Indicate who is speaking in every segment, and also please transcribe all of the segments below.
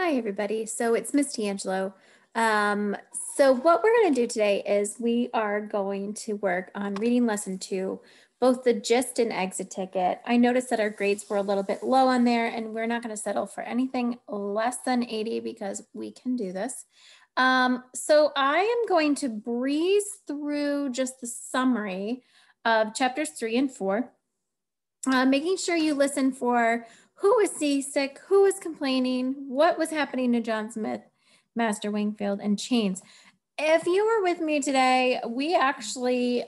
Speaker 1: Hi, everybody. So it's Miss D'Angelo. Um, so what we're going to do today is we are going to work on reading lesson 2, both the gist and exit ticket. I noticed that our grades were a little bit low on there, and we're not going to settle for anything less than 80 because we can do this. So I am going to breeze through just the summary of chapters 3 and 4, making sure you listen for who was seasick, who was complaining, what was happening to John Smith, Master Wingfield, and Chains. If you were with me today, we actually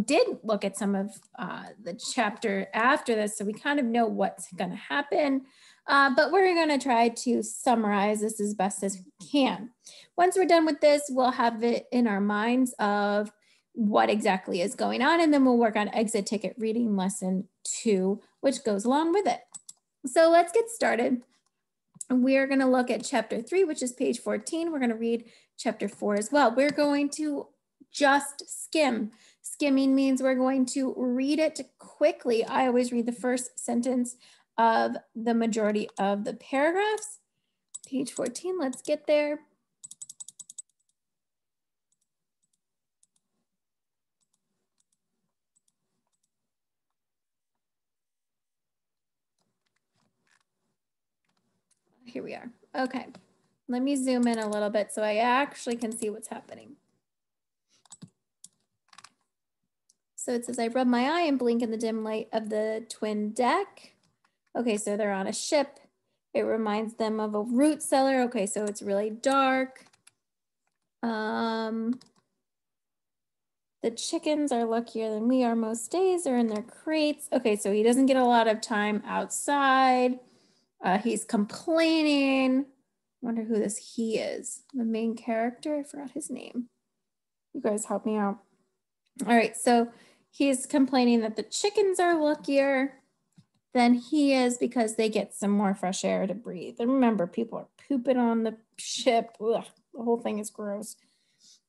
Speaker 1: did look at some of the chapter after this, so we kind of know what's going to happen. But we're going to try to summarize this as best as we can. Once we're done with this, we'll have it in our minds of what exactly is going on, and then we'll work on exit ticket reading lesson 2, which goes along with it. So let's get started. We're going to look at chapter 3, which is page 14. We're going to read chapter 4 as well. We're going to just skim. Skimming means we're going to read it quickly. I always read the first sentence of the majority of the paragraphs. Page 14, let's get there. Here we are. Okay, let me zoom in a little bit so I actually can see what's happening. So it says, I rub my eye and blink in the dim light of the twin deck. Okay, so they're on a ship. It reminds them of a root cellar. Okay, so it's really dark. The chickens are luckier than we are most days. They're in their crates. Okay, so he doesn't get a lot of time outside. He's complaining. Wonder who this he is. The main character, I forgot his name. You guys help me out. All right, so he's complaining that the chickens are luckier than he is because they get some more fresh air to breathe. And remember, people are pooping on the ship. Ugh, the whole thing is gross.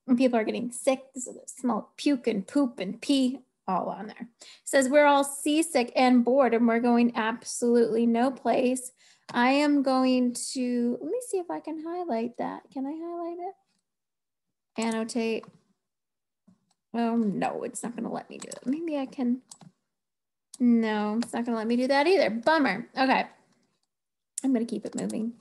Speaker 1: And people are getting sick, so they smell puke and poop and pee all on there. It says we're all seasick and bored and we're going absolutely no place. I am going to, let me see if I can highlight that. Can I highlight it? Annotate. Oh no, it's not gonna let me do it. Maybe I can. No, it's not gonna let me do that either. Bummer. Okay, I'm gonna keep it moving.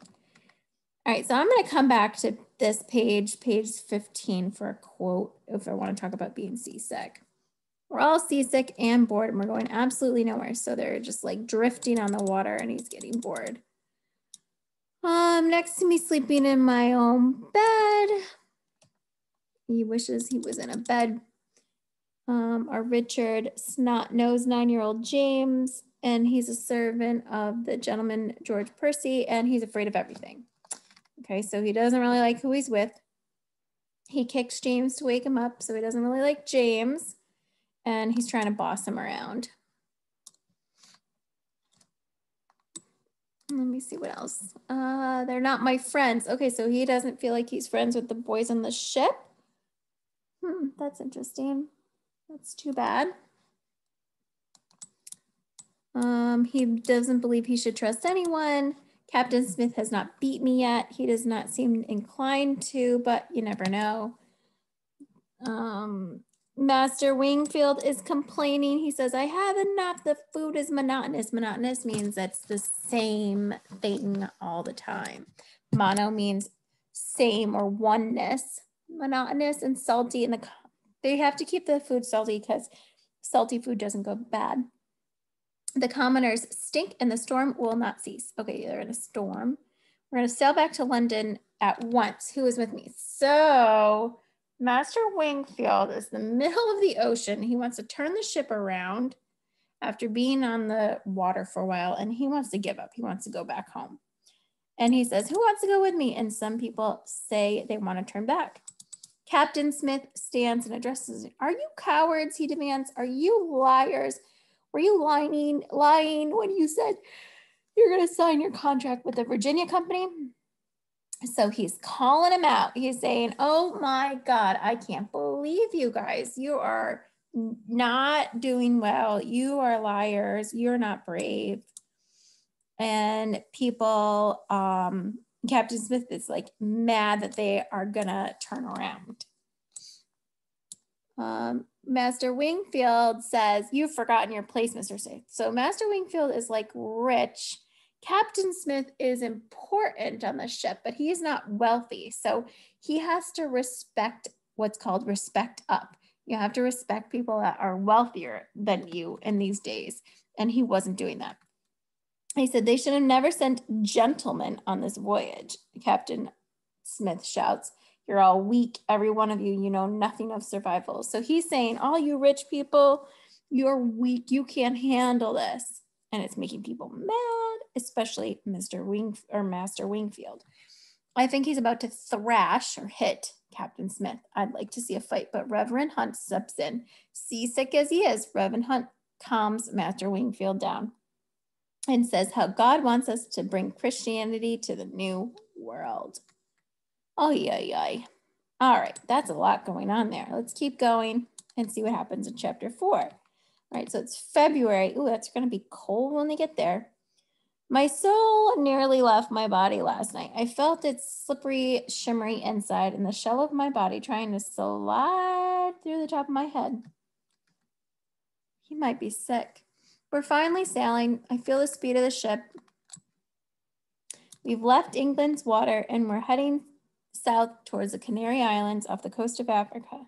Speaker 1: All right, so I'm gonna come back to this page 15 for a quote if I wanna talk about being seasick. We're all seasick and bored and we're going absolutely nowhere. So they're just like drifting on the water and he's getting bored. Next to me sleeping in my own bed. He wishes he was in a bed. Are Richard Snot-Nosed 9-year-old James, and he's a servant of the gentleman George Percy, and he's afraid of everything. Okay, so he doesn't really like who he's with. He kicks James to wake him up, so he doesn't really like James, and he's trying to boss him around. Let me see what else. They're not my friends. Okay, so he doesn't feel like he's friends with the boys on the ship. That's interesting. That's too bad. He doesn't believe he should trust anyone. Captain Smith has not beat me yet. He does not seem inclined to, but you never know. Master Wingfield is complaining. He says, I have enough. The food is monotonous. Monotonous means it's the same thing all the time. Mono means same or oneness. Monotonous and salty. And they have to keep the food salty because salty food doesn't go bad. The commoners stink and the storm will not cease. Okay, they're in a storm. We're going to sail back to London at once. Who is with me? So Master Wingfield is in the middle of the ocean. He wants to turn the ship around after being on the water for a while, and he wants to give up. He wants to go back home. And he says, who wants to go with me? And some people say they want to turn back. Captain Smith stands and addresses, are you cowards? He demands, are you liars? Were you lying when you said you're going to sign your contract with the Virginia Company? So he's calling him out. He's saying, oh my God, I can't believe you guys. You are not doing well. You are liars. You're not brave. And people Captain Smith is like mad that they are gonna turn around. Master Wingfield says, "You've forgotten your place, Mr. Smith." So Master Wingfield is like rich. Captain Smith is important on the ship, but he is not wealthy. So he has to respect what's called respect up. You have to respect people that are wealthier than you in these days. And he wasn't doing that. He said, "They should have never sent gentlemen on this voyage." Captain Smith shouts, "You're all weak, every one of you. You know nothing of survival." So he's saying, all you rich people, you're weak. You can't handle this. And it's making people mad, especially Master Wingfield. I think he's about to thrash or hit Captain Smith. I'd like to see a fight, but Reverend Hunt steps in. Seasick as he is, Reverend Hunt calms Master Wingfield down and says how God wants us to bring Christianity to the new world. Oh, yeah. All right, that's a lot going on there. Let's keep going and see what happens in chapter 4. All right, so it's February. Ooh, that's going to be cold when they get there. "My soul nearly left my body last night. I felt its slippery, shimmery inside and the shell of my body trying to slide through the top of my head." He might be sick. "We're finally sailing. I feel the speed of the ship. We've left England's water and we're heading south towards the Canary Islands off the coast of Africa."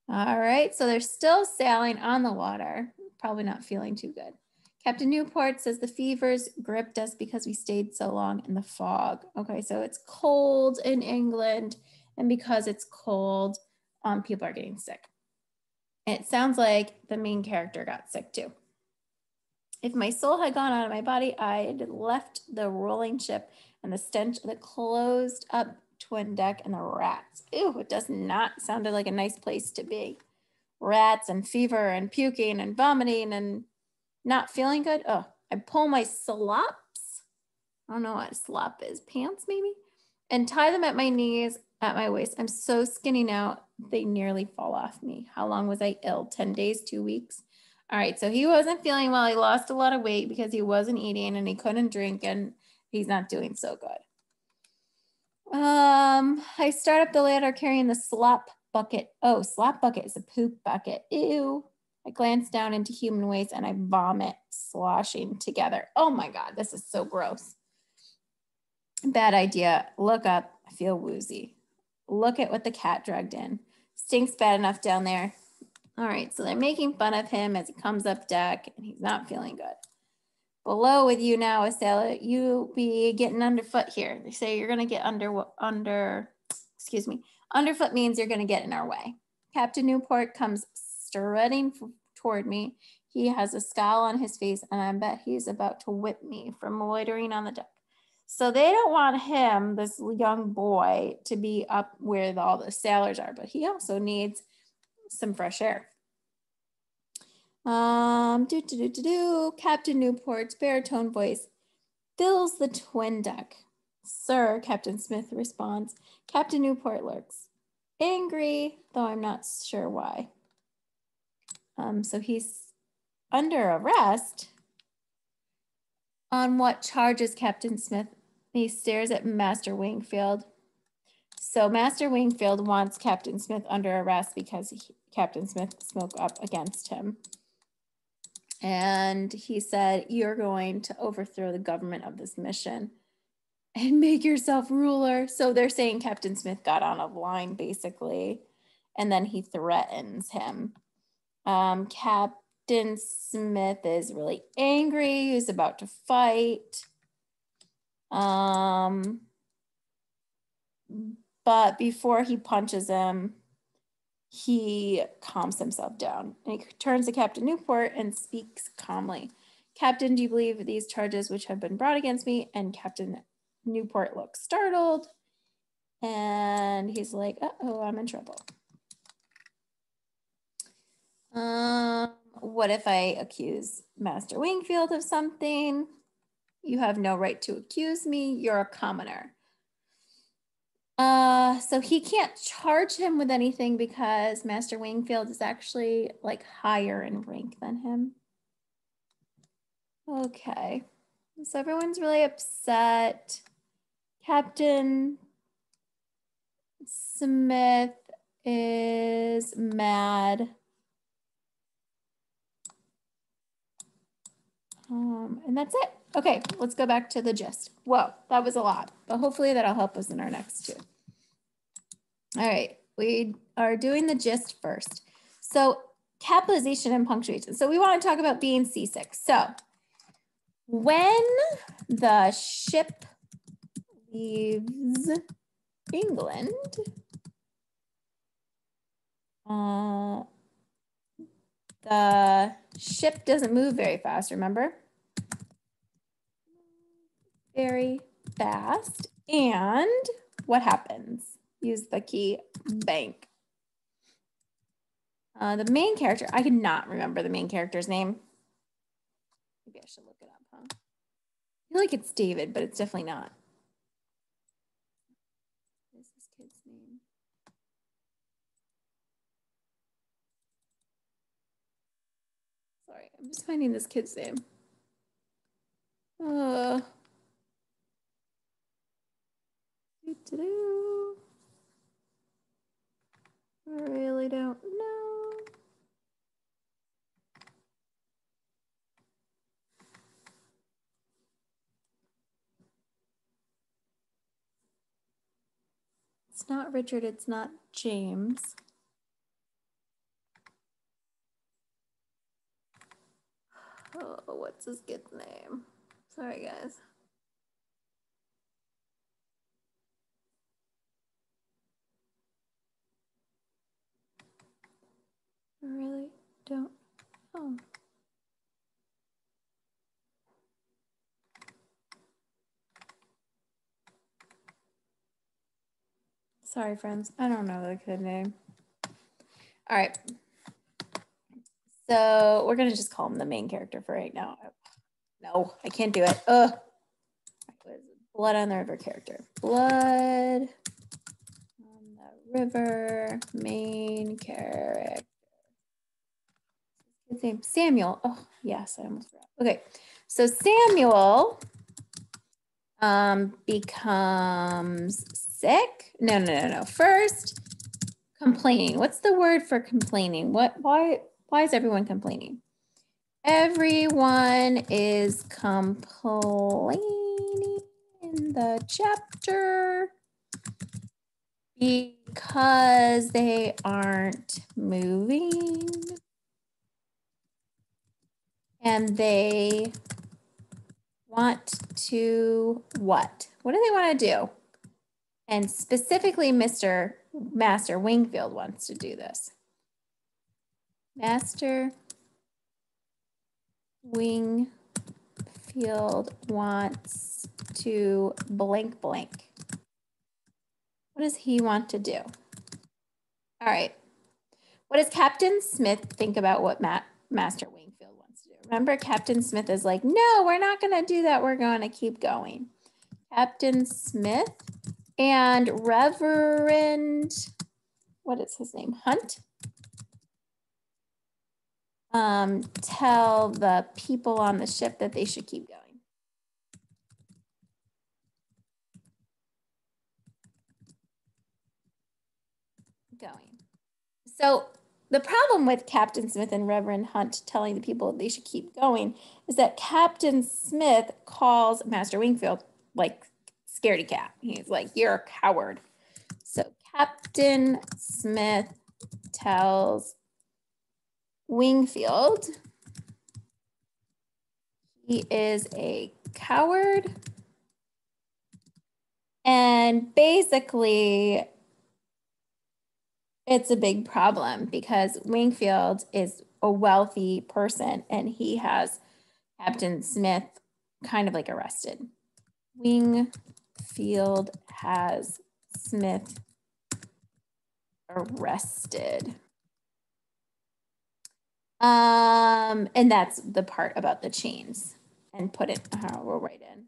Speaker 1: All right, so they're still sailing on the water. Probably not feeling too good. Captain Newport says, "The fevers gripped us because we stayed so long in the fog." Okay, so it's cold in England, and because it's cold, people are getting sick. And it sounds like the main character got sick too. "If my soul had gone out of my body, I'd left the rolling ship and the stench of the closed up twin deck and the rats." Ew, it does not sound like a nice place to be. Rats and fever and puking and vomiting and not feeling good. Oh, "I pull my slops." I don't know what a slop is. Pants maybe? "And tie them at my knees, at my waist. I'm so skinny now, they nearly fall off me." How long was I ill? 10 days, 2 weeks? All right, so he wasn't feeling well. He lost a lot of weight because he wasn't eating and he couldn't drink and he's not doing so good. "I start up the ladder carrying the slop bucket." Oh, slop bucket is a poop bucket. Ew. "I glance down into human waste and I vomit, sloshing together." Oh my God, this is so gross. "Bad idea. Look up. I feel woozy. Look at what the cat dragged in. Stinks bad enough down there." All right, so they're making fun of him as he comes up deck and he's not feeling good. "Below with you now, a sailor. You be getting underfoot here." They say you're going to get underfoot means you're going to get in our way. Captain Newport comes strutting toward me. He has a scowl on his face and I bet he's about to whip me from loitering on the deck. So they don't want him, this young boy, to be up where all the sailors are, but he also needs some fresh air. Captain Newport's baritone voice fills the twin deck. "Sir," Captain Smith responds. Captain Newport looks angry, though I'm not sure why. So he's under arrest. "On what charges, Captain Smith?" He stares at Master Wingfield. So Master Wingfield wants Captain Smith under arrest because Captain Smith spoke up against him. And he said, "You're going to overthrow the government of this mission and make yourself ruler." So they're saying Captain Smith got on a line, basically. And then he threatens him. Captain Smith is really angry. He's about to fight. But before he punches him, he calms himself down. And he turns to Captain Newport and speaks calmly. "Captain, do you believe these charges which have been brought against me?" And Captain Newport looks startled. And he's like, "Uh-oh, I'm in trouble. What if I accuse Master Wingfield of something?" "You have no right to accuse me. You're a commoner." So he can't charge him with anything because Master Wingfield is actually like higher in rank than him. Okay, so everyone's really upset. Captain Smith is mad. And that's it. Okay, let's go back to the gist. Whoa, that was a lot, but hopefully that'll help us in our next two. All right, we are doing the gist first. So capitalization and punctuation. So we want to talk about being seasick. So when the ship leaves England, the ship doesn't move very fast, remember? Very fast. And what happens? Use the key bank. The main character, I cannot remember the main character's name. Maybe I should look it up, huh? I feel like it's David, but it's definitely not. What is this kid's name? Sorry, I'm just finding this kid's name. I really don't know. It's not Richard, it's not James. Oh, what's this kid's name? Sorry, guys. I really don't know. Sorry, friends. I don't know the kid name. All right. So we're going to just call him the main character for right now. No, I can't do it. Ugh. Blood on the River character. Blood on the River, main character. His name, Samuel. Oh, yes, I almost forgot. Okay, so Samuel becomes sick. No. First, complaining. What's the word for complaining? Why is everyone complaining? Everyone is complaining in the chapter because they aren't moving and they want to what? What do they want to do? And specifically, Master Wingfield wants to do this. Master Wingfield wants to blank blank. What does he want to do? All right. What does Captain Smith think about what Master Wingfield wants to do? Remember, Captain Smith is like, no, we're not going to do that. We're going to keep going. Captain Smith and Reverend, what is his name? Hunt? Tell the people on the ship that they should keep going. So the problem with Captain Smith and Reverend Hunt telling the people they should keep going is that Captain Smith calls Master Wingfield like scaredy cat. He's like, you're a coward. So Captain Smith tells Wingfield he is a coward. And basically, it's a big problem because Wingfield is a wealthy person and he has Captain Smith kind of like arrested. Wingfield has Smith arrested. And that's the part about the chains and put it, we'll write in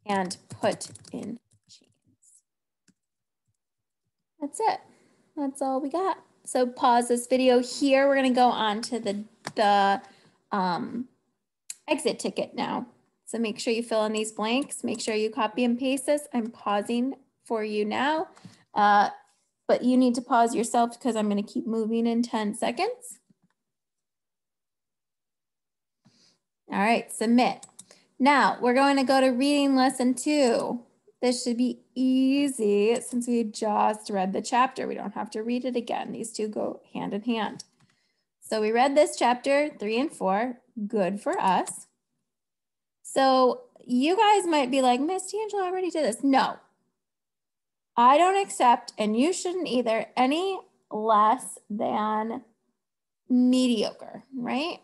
Speaker 1: and put in chains. That's it. That's all we got. So pause this video here. We're going to go on to the exit ticket now. So make sure you fill in these blanks. Make sure you copy and paste this. I'm pausing for you now, but you need to pause yourself because I'm going to keep moving in 10 seconds. All right, submit. Now we're going to go to reading lesson 2. This should be easy since we just read the chapter. We don't have to read it again. These two go hand in hand. So we read this chapter 3 and 4. Good for us. So you guys might be like, Miss Dangelo already did this. No, I don't accept, and you shouldn't either, any less than mediocre, right?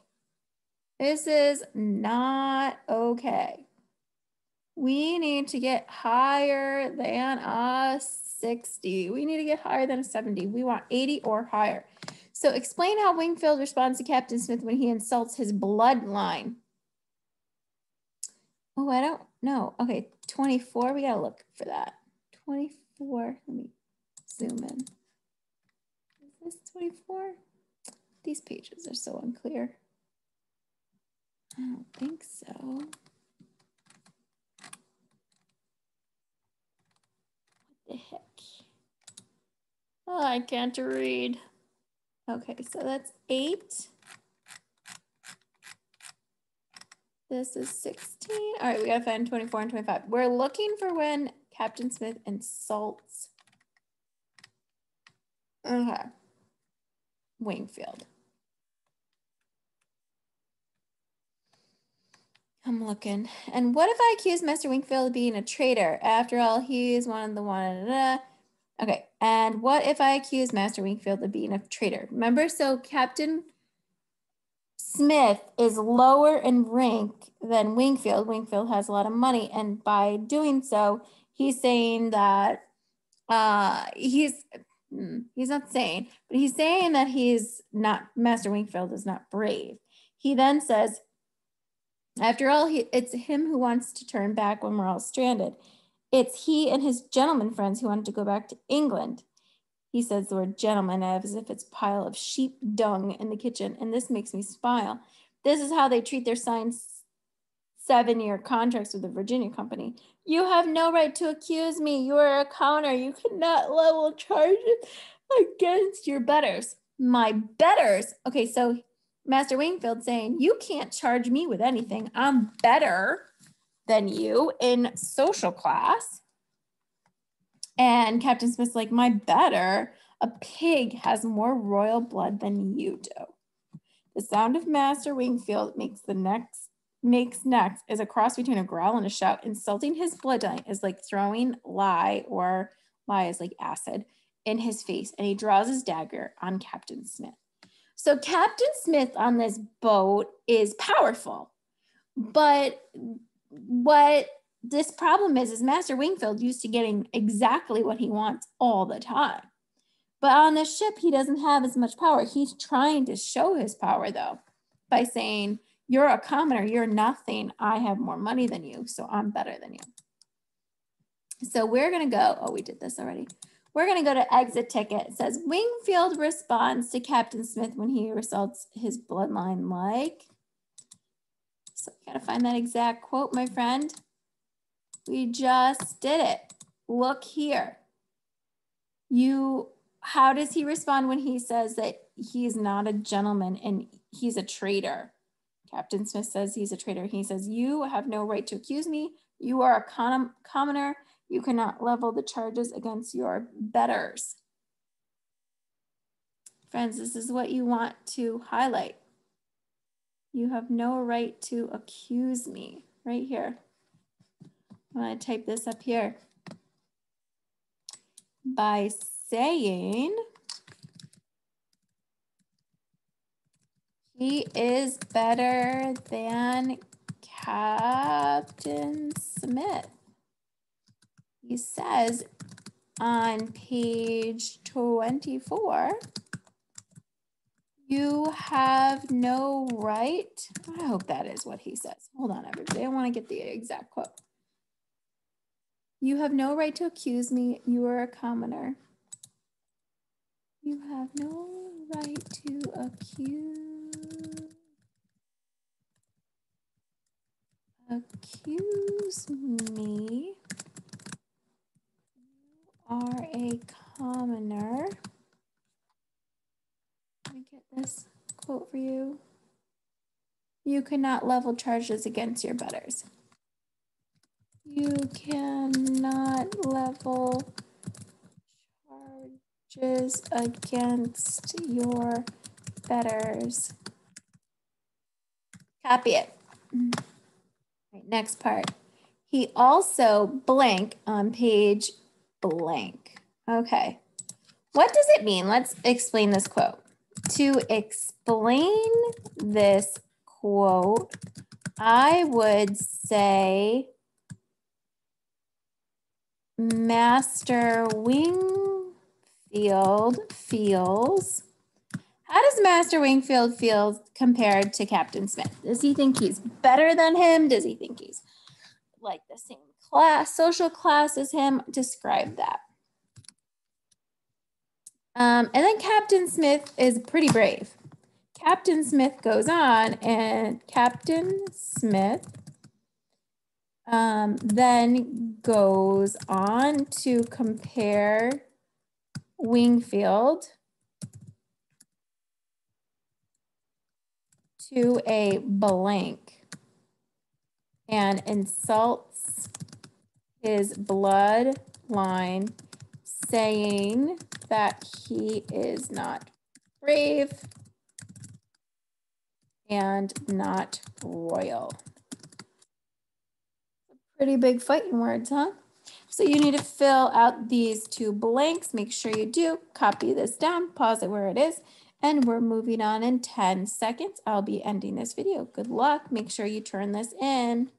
Speaker 1: This is not okay. We need to get higher than a 60. We need to get higher than a 70. We want 80 or higher. So explain how Wingfield responds to Captain Smith when he insults his bloodline. Oh, I don't know. Okay, 24. We gotta look for that. 24. Let me zoom in. Is this 24? These pages are so unclear. I don't think so. What the heck? Oh, I can't read. Okay, so that's 8. This is 16. All right, we gotta find 24 and 25. We're looking for when Captain Smith insults. Okay. Wingfield. I'm looking. And what if I accuse Master Wingfield of being a traitor? After all, he's one of the one. Okay. And what if I accuse Master Wingfield of being a traitor? Remember, so Captain Smith is lower in rank than Wingfield. Wingfield has a lot of money, and by doing so, he's saying that he's not saying, but he's saying that he's not, Master Wingfield is not brave. He then says, after all, it's him who wants to turn back when we're all stranded. It's he and his gentleman friends who wanted to go back to England. He says the word gentleman as if it's a pile of sheep dung in the kitchen, and this makes me smile. This is how they treat their signed 7-year contracts with the Virginia Company. You have no right to accuse me. You are a counter. You cannot level charges against your betters. My betters? Okay, so Master Wingfield saying, you can't charge me with anything. I'm better than you in social class. And Captain Smith's like, my better, a pig has more royal blood than you do. The sound of Master Wingfield makes next is a cross between a growl and a shout. Insulting his bloodline is like throwing lye is like acid in his face, and he draws his dagger on Captain Smith. So Captain Smith on this boat is powerful, but what this problem is Master Wingfield used to getting exactly what he wants all the time. But on the ship, he doesn't have as much power. He's trying to show his power, though, by saying, you're a commoner, you're nothing. I have more money than you, so I'm better than you. So we're going to go, oh, we did this already. We're going to go to exit ticket. It says, Wingfield responds to Captain Smith when he insults his bloodline like. So you got to find that exact quote, my friend. We just did it. Look here. How does he respond when he says that he's not a gentleman and he's a traitor? Captain Smith says he's a traitor. He says, you have no right to accuse me. You are a commoner. You cannot level the charges against your betters. Friends, this is what you want to highlight. You have no right to accuse me. Right here. I'm going to type this up here. By saying he is better than Captain Smith. He says on page 24, you have no right. I hope that is what he says. Hold on, everybody. I want to get the exact quote. You have no right to accuse me. You are a commoner. You have no right to accuse accuse me, you are a commoner. Let me get this quote for you. You cannot level charges against your betters. You cannot level charges against your betters. Copy it. Right, next part. He also blank on page blank. Okay. What does it mean? Let's explain this quote. To explain this quote, I would say Master Wingfield feels. How does Master Wingfield feel compared to Captain Smith? Does he think he's better than him? Does he think he's like the same class, social class as him? Describe that. And then Captain Smith is pretty brave. Captain Smith goes on, and Captain Smith then goes on to compare Wingfield to a blank and insults his bloodline, saying that he is not brave and not royal. Pretty big fighting words, huh? So you need to fill out these two blanks. Make sure you do. Copy this down, pause it where it is, and we're moving on in 10 seconds. I'll be ending this video. Good luck. Make sure you turn this in.